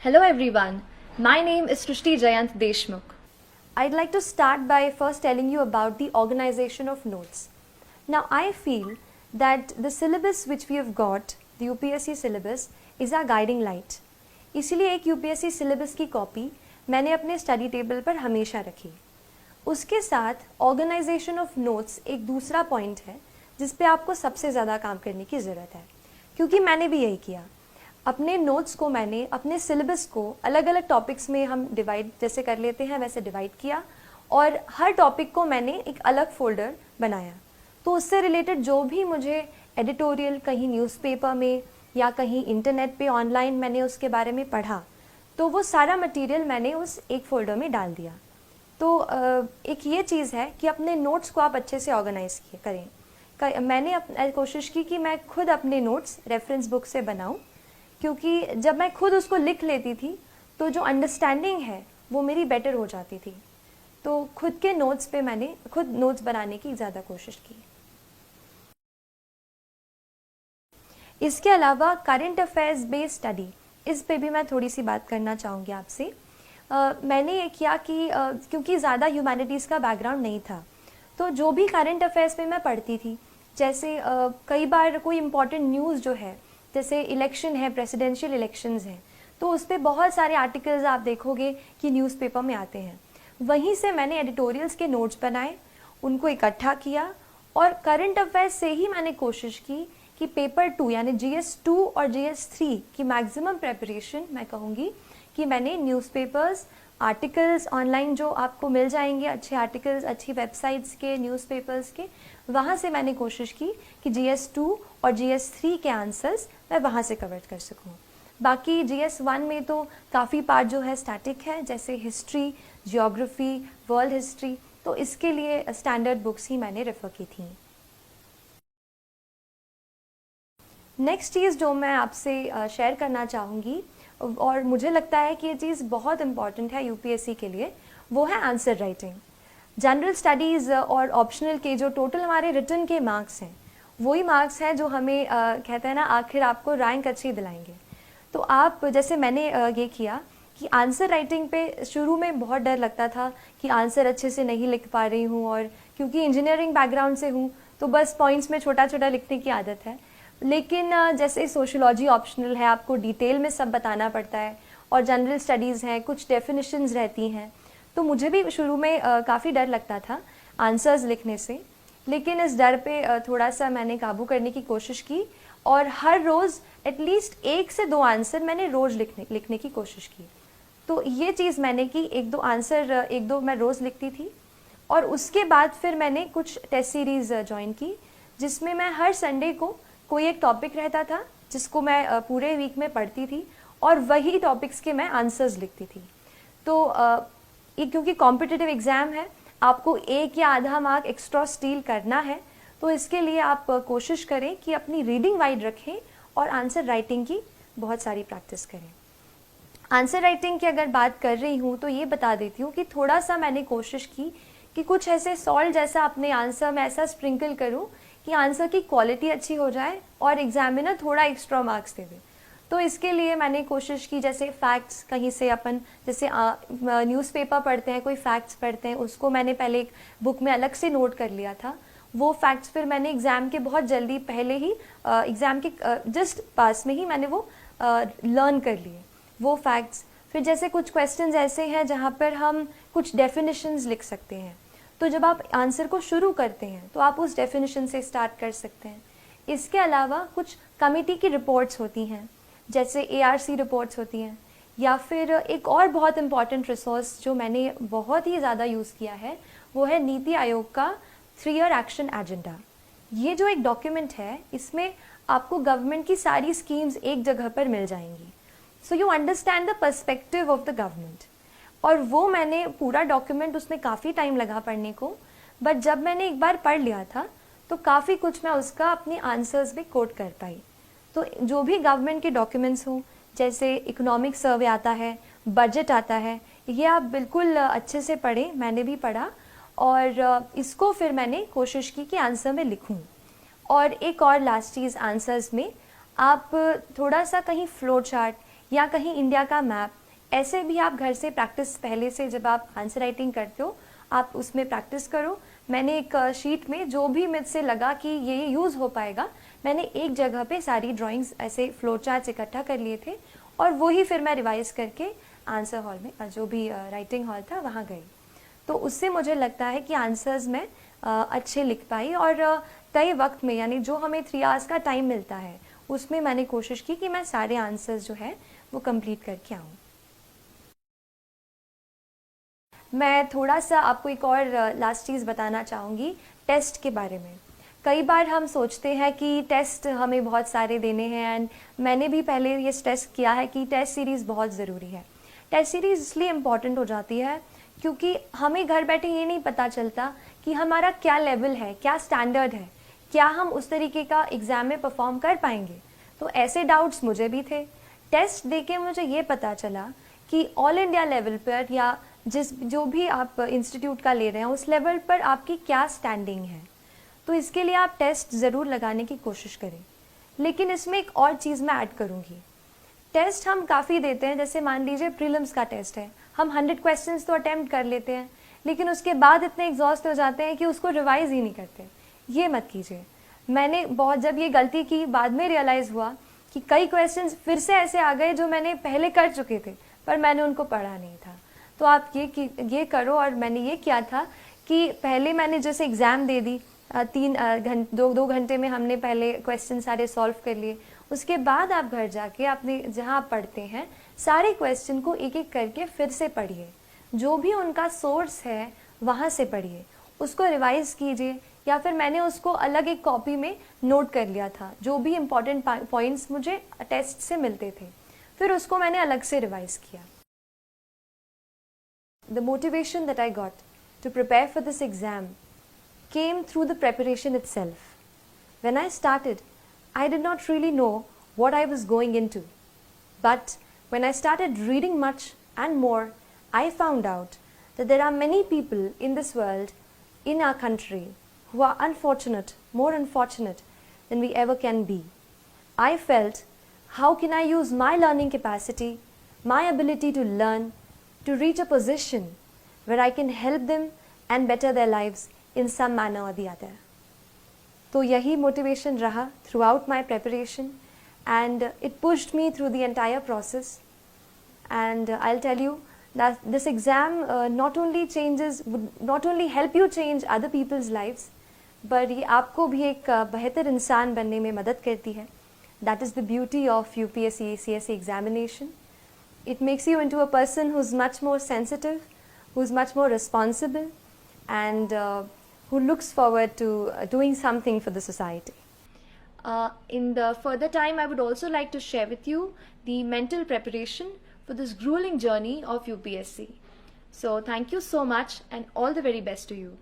Hello everyone, my name is Srishti Jayant Deshmukh. I'd like to start by first telling you about the organization of notes. Now I feel that the syllabus which we have got, the UPSC syllabus, is our guiding light. इसीलिए एक UPSC syllabus की copy मैंने अपने study table पर हमेशा रखी. उसके साथ ऑर्गेनाइजेशन ऑफ नोट्स एक दूसरा पॉइंट है जिस पे आपको सबसे ज़्यादा काम करने की ज़रूरत है, क्योंकि मैंने भी यही किया. अपने नोट्स को मैंने अपने सिलेबस को अलग अलग टॉपिक्स में हम डिवाइड जैसे कर लेते हैं वैसे डिवाइड किया और हर टॉपिक को मैंने एक अलग फोल्डर बनाया. तो उससे रिलेटेड जो भी मुझे एडिटोरियल कहीं न्यूज़पेपर में या कहीं इंटरनेट पे ऑनलाइन मैंने उसके बारे में पढ़ा, तो वो सारा मटेरियल मैंने उस एक फोल्डर में डाल दिया. तो एक ये चीज़ है कि अपने नोट्स को आप अच्छे से ऑर्गेनाइज करें. मैंने कोशिश की कि मैं खुद अपने नोट्स रेफरेंस बुक से बनाऊं, क्योंकि जब मैं खुद उसको लिख लेती थी तो जो अंडरस्टैंडिंग है वो मेरी बेटर हो जाती थी. तो खुद के नोट्स पे मैंने खुद नोट्स बनाने की ज़्यादा कोशिश की. इसके अलावा करंट अफेयर्स बेस्ड स्टडी, इस पे भी मैं थोड़ी सी बात करना चाहूँगी आपसे. मैंने ये किया कि क्योंकि ज़्यादा ह्यूमैनिटीज़ का बैकग्राउंड नहीं था, तो जो भी करंट अफेयर्स पे मैं पढ़ती थी, जैसे कई बार कोई इम्पॉर्टेंट न्यूज़ जो है, जैसे इलेक्शन है, प्रेसिडेंशियल इलेक्शंस हैं, तो उस पर बहुत सारे आर्टिकल्स आप देखोगे कि न्यूज़पेपर में आते हैं. वहीं से मैंने एडिटोरियल्स के नोट्स बनाए, उनको इकट्ठा किया और करंट अफेयर्स से ही मैंने कोशिश की कि पेपर 2 यानी GS2 और GS3 की मैक्सिमम प्रेपरेशन मैं कहूँगी कि मैंने न्यूज़पेपर्स, आर्टिकल्स ऑनलाइन जो आपको मिल जाएंगे, अच्छे आर्टिकल्स अच्छी वेबसाइट्स के, न्यूज़पेपर्स के, वहाँ से मैंने कोशिश की कि GS2 और GS3 के आंसर्स मैं वहाँ से कवर कर सकूँ. बाकी GS1 में तो काफ़ी पार्ट जो है स्टैटिक है, जैसे हिस्ट्री, जियोग्राफी, वर्ल्ड हिस्ट्री, तो इसके लिए स्टैंडर्ड बुक्स ही मैंने रेफ़र की थी. नेक्स्ट चीज़ जो मैं आपसे शेयर करना चाहूँगी और मुझे लगता है कि ये चीज़ बहुत इम्पॉर्टेंट है UPSC के लिए, वो है आंसर राइटिंग. जनरल स्टडीज़ और ऑप्शनल के जो टोटल हमारे रिटन के मार्क्स हैं, वही मार्क्स हैं जो हमें कहते हैं ना आखिर आपको रैंक अच्छी दिलाएंगे. तो आप जैसे मैंने ये किया कि आंसर राइटिंग पे शुरू में बहुत डर लगता था कि आंसर अच्छे से नहीं लिख पा रही हूँ, और क्योंकि इंजीनियरिंग बैकग्राउंड से हूँ तो बस पॉइंट्स में छोटा छोटा लिखने की आदत है. लेकिन जैसे सोशियोलॉजी ऑप्शनल है, आपको डिटेल में सब बताना पड़ता है, और जनरल स्टडीज़ हैं, कुछ डेफिनेशंस रहती हैं, तो मुझे भी शुरू में काफ़ी डर लगता था आंसर्स लिखने से. लेकिन इस डर पे थोड़ा सा मैंने काबू करने की कोशिश की और हर रोज़ एटलीस्ट 1 से 2 आंसर मैंने रोज़ लिखने की कोशिश की. तो ये चीज़ मैंने की, 1-2 आंसर 1-2 मैं रोज़ लिखती थी. और उसके बाद फिर मैंने कुछ टेस्ट सीरीज़ ज्वाइन की, जिसमें मैं हर संडे को कोई एक टॉपिक रहता था जिसको मैं पूरे वीक में पढ़ती थी और वही टॉपिक्स के मैं आंसर्स लिखती थी. तो ये क्योंकि कॉम्पिटिटिव एग्ज़ाम है, आपको 1 या आधा मार्क एक्स्ट्रा स्टील करना है, तो इसके लिए आप कोशिश करें कि अपनी रीडिंग वाइड रखें और आंसर राइटिंग की बहुत सारी प्रैक्टिस करें. आंसर राइटिंग की अगर बात कर रही हूँ तो ये बता देती हूँ कि थोड़ा सा मैंने कोशिश की कि कुछ ऐसे सॉल्ट जैसा अपने आंसर में ऐसा स्प्रिंकल करूँ कि आंसर की क्वालिटी अच्छी हो जाए और एग्जामिनर थोड़ा एक्स्ट्रा मार्क्स दे दे. तो इसके लिए मैंने कोशिश की, जैसे फैक्ट्स कहीं से अपन जैसे न्यूज़पेपर पढ़ते हैं, कोई फैक्ट्स पढ़ते हैं, उसको मैंने पहले एक बुक में अलग से नोट कर लिया था. वो फैक्ट्स फिर मैंने एग्ज़ाम के बहुत जल्दी पहले ही एग्ज़ाम के जस्ट पास में ही मैंने वो लर्न कर लिए वो फैक्ट्स. फिर जैसे कुछ क्वेश्चंस ऐसे हैं जहाँ पर हम कुछ डेफिनेशंस लिख सकते हैं, तो जब आप आंसर को शुरू करते हैं तो आप उस डेफिनेशन से स्टार्ट कर सकते हैं. इसके अलावा कुछ कमेटी की रिपोर्ट्स होती हैं, जैसे ARC रिपोर्ट्स होती हैं, या फिर एक और बहुत इम्पॉर्टेंट रिसोर्स जो मैंने बहुत ही ज़्यादा यूज़ किया है वो है नीति आयोग का 3 ईयर एक्शन एजेंडा. ये जो एक डॉक्यूमेंट है, इसमें आपको गवर्नमेंट की सारी स्कीम्स एक जगह पर मिल जाएंगी. So you understand the perspective of the government. और वो मैंने पूरा डॉक्यूमेंट, उसमें काफ़ी टाइम लगा पढ़ने को, बट जब मैंने एक बार पढ़ लिया था तो काफ़ी कुछ मैं उसका अपने आंसर्स में कोट कर पाई. तो जो भी गवर्नमेंट के डॉक्यूमेंट्स हों, जैसे इकोनॉमिक सर्वे आता है, बजट आता है, ये आप बिल्कुल अच्छे से पढ़ें. मैंने भी पढ़ा और इसको फिर मैंने कोशिश की कि आंसर में लिखूं. और एक और लास्ट चीज़, आंसर्स में आप थोड़ा सा कहीं फ्लो चार्ट या कहीं इंडिया का मैप, ऐसे भी आप घर से प्रैक्टिस पहले से जब आप आंसर राइटिंग करते हो आप उसमें प्रैक्टिस करो। मैंने एक शीट में जो भी मुझसे लगा कि ये यूज़ हो पाएगा, मैंने एक जगह पे सारी ड्राइंग्स ऐसे फ्लो चार्ट्स इकट्ठा कर लिए थे और वही फिर मैं रिवाइज करके आंसर हॉल में जो भी राइटिंग हॉल था वहाँ गई। तो उससे मुझे लगता है कि आंसर्स मैं अच्छे लिख पाई और तय वक्त में, यानी जो हमें 3 आवर्स का टाइम मिलता है उसमें मैंने कोशिश की कि मैं सारे आंसर्स जो है वो कंप्लीट करके आऊँ। मैं थोड़ा सा आपको एक और लास्ट चीज़ बताना चाहूँगी टेस्ट के बारे में। कई बार हम सोचते हैं कि टेस्ट हमें बहुत सारे देने हैं एंड मैंने भी पहले ये स्ट्रेस किया है कि टेस्ट सीरीज़ बहुत ज़रूरी है। टेस्ट सीरीज़ इसलिए इम्पॉर्टेंट हो जाती है क्योंकि हमें घर बैठे ये नहीं पता चलता कि हमारा क्या लेवल है, क्या स्टैंडर्ड है, क्या हम उस तरीके का एग्ज़ाम में परफॉर्म कर पाएंगे। तो ऐसे डाउट्स मुझे भी थे। टेस्ट देके मुझे ये पता चला कि ऑल इंडिया लेवल पर या जो भी आप इंस्टीट्यूट का ले रहे हैं उस लेवल पर आपकी क्या स्टैंडिंग है। तो इसके लिए आप टेस्ट ज़रूर लगाने की कोशिश करें। लेकिन इसमें एक और चीज़ मैं ऐड करूँगी। टेस्ट हम काफ़ी देते हैं, जैसे मान लीजिए प्रीलिम्स का टेस्ट है, हम 100 क्वेश्चंस तो अटेम्प्ट कर लेते हैं लेकिन उसके बाद इतने एग्जॉस्ट हो जाते हैं कि उसको रिवाइज ही नहीं करते। ये मत कीजिए। मैंने जब ये गलती की बाद में रियलाइज़ हुआ कि कई क्वेश्चंस फिर से ऐसे आ गए जो मैंने पहले कर चुके थे पर मैंने उनको पढ़ा नहीं था। तो आप ये करो। और मैंने ये किया था कि पहले मैंने जैसे एग्ज़ाम दे दी, 2 घंटे में हमने पहले क्वेश्चन सारे सॉल्व कर लिए। उसके बाद आप घर जाके अपने जहाँ आप पढ़ते हैं सारे क्वेश्चन को एक एक करके फिर से पढ़िए, जो भी उनका सोर्स है वहाँ से पढ़िए, उसको रिवाइज कीजिए या फिर मैंने उसको अलग एक कॉपी में नोट कर लिया था, जो भी इम्पॉर्टेंट पॉइंट्स मुझे टेस्ट से मिलते थे फिर उसको मैंने अलग से रिवाइज किया। The motivation that I got to prepare for this exam came through the preparation itself. When I started, I did not really know what I was going into. But when I started reading much and more, I found out that there are many people in this world, in our country, who are unfortunate, more unfortunate than we ever can be. I felt, how can I use my learning capacity, my ability to learn, to reach a position where I can help them and better their lives in some manner or the other. तो यही motivation रहा throughout my preparation and it pushed me through the entire process. And I'll tell you that this exam not only help you change other people's lives, but ये आपको भी एक बेहतर इंसान बनने में मदद करती है. That is the beauty of UPSC CSE examination. It makes you into a person who's much more sensitive, who's much more responsible, and who looks forward to doing something for the society. In the further time, I would also like to share with you the mental preparation for this grueling journey of UPSC. So thank you so much and all the very best to you.